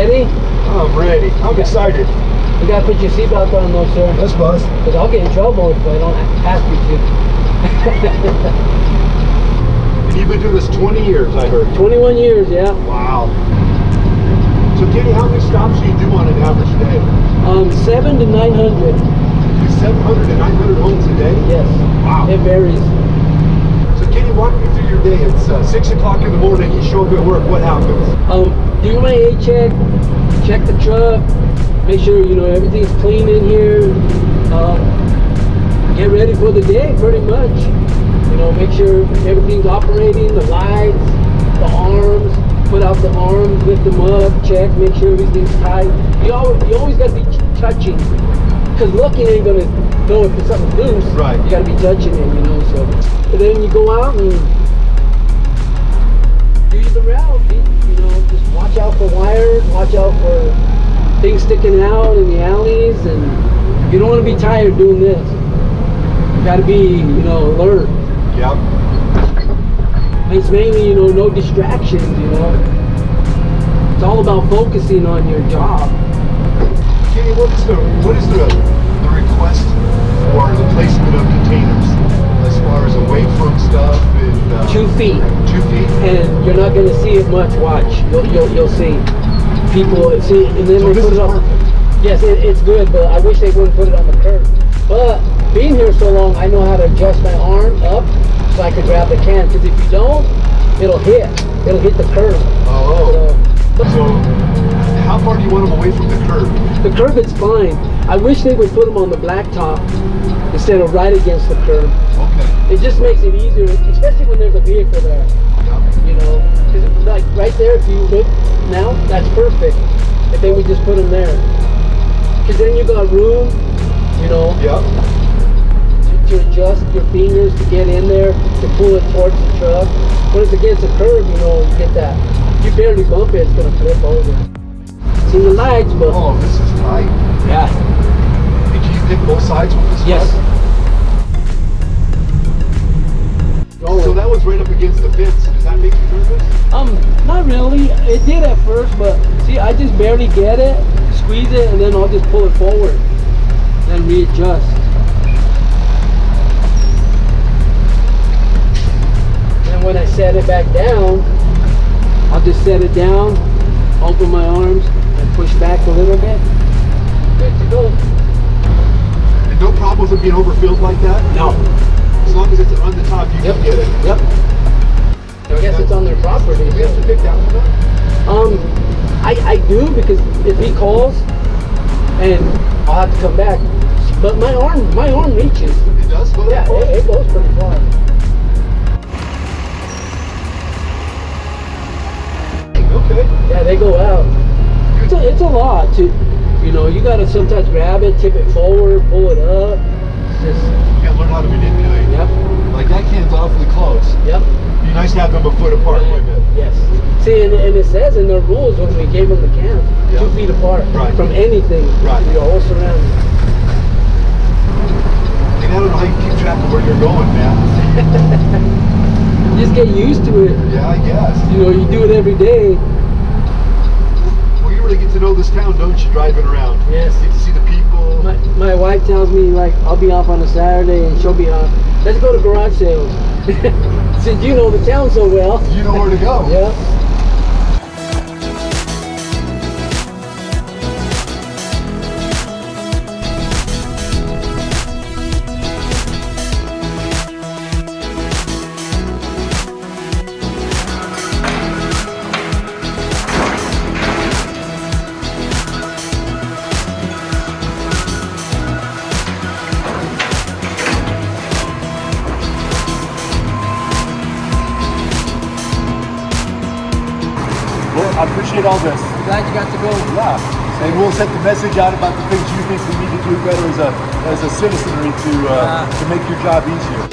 ready? I'm ready. I'm excited. You gotta put your seatbelt on though, sir. Yes, boss. Because I'll get in trouble if I don't ask you to. And you've been doing this 20 years, I heard. 21 years, yeah. Wow. So, Kenny, how many stops do you do on an average day? 7 to 900. You do 700 to 900 homes a day? Yes. Wow. It varies. So, Kenny, walk me through your day. It's 6 o'clock in the morning. You show up at work. What happens? Do my A check, check the truck, make sure everything's clean in here. Get ready for the day, pretty much. Make sure everything's operating, the lights, the arms. Put out the arms, lift them up, check, make sure everything's tight. You always got to be touching, because looking ain't gonna know if something's loose. Right. You got to be touching it, So, and then you go out and do the route. Just watch out for wires, watch out for things sticking out in the alleys, and you don't want to be tired doing this. You got to be, alert. Yep. It's mainly, no distractions, It's all about focusing on your job. Kenny, what is the request for the placement of containers as far as away from stuff and 2 feet. 2 feet? And you're not going to see it much. Watch. You'll see. People see, and then So they this put is it on. perfect. Yes, it's good, but I wish they wouldn't put it on the curb. But being here so long, I know how to adjust my arm up so I can grab the can. Because if you don't, it'll hit the curb. Oh. So How far do you want them away from the curb? the curb is fine. I wish they would put them on the blacktop instead of right against the curb. Okay. It just makes it easier, especially when there's a vehicle there. Yep. Because like right there, if you look now, that's perfect. If they would just put them there, because then you got room, Yep. to adjust your fingers to get in there to pull it towards the truck. When it's against the curb, you get that. You barely bump it, it's gonna flip over. See the lights, but Oh, this is tight. yeah. Hey, can you pick both sides with this? Yes. truck? So that was right up against the fence. Does that make you nervous? Not really. It did at first, but see, I just barely get it, squeeze it, and then I'll just pull it forward, then readjust. And when I set it back down, I'll just set it down, open my arms, and push back a little bit. Good to go. And no problems with being overfilled like that? No. As long as it's on the top, you can get it. Yep. I guess it's on their property. We have to pick that one up? I do, because if he calls, and I'll have to come back. But my arm reaches. It does go Yeah, that far? it goes pretty far. Okay. Yeah, they go out. It's a lot to, you gotta sometimes grab it, tip it forward, pull it up. It's just, You gotta learn how to manipulate. yep, Like that can's awfully close. yep. Be nice to have them a foot apart, wouldn't it? Yes. See, and it says in the rules when we gave them the can, Yeah. 2 feet apart Right. from anything. Right. Your whole surroundings. And I don't know how you keep track of where you're going, man. Just get used to it. Yeah, I guess. You do it every day. Well, you really get to know this town, don't you, driving around? Yes. Get to see the people. My wife tells me, like, I'll be off on a Saturday and she'll be off. Let's go to garage sales. Since you know the town so well. You know where to go. Yeah. Well, I appreciate all this. Glad you got to go. Yeah. And we'll set the message out about the things you think we need to do better as a citizenry to make your job easier.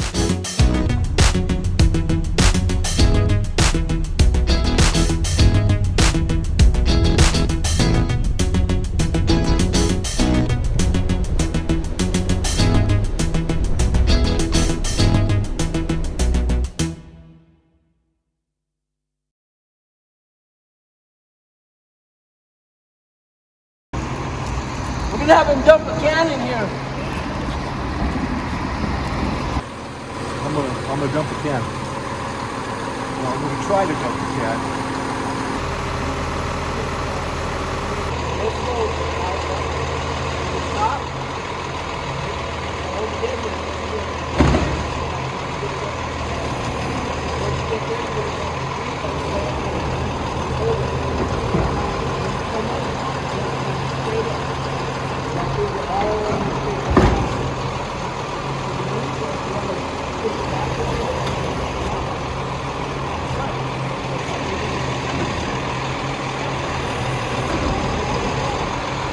gonna have him dump a can in here. I'm gonna dump the can. Well, I'm gonna try to dump the can. Let's go.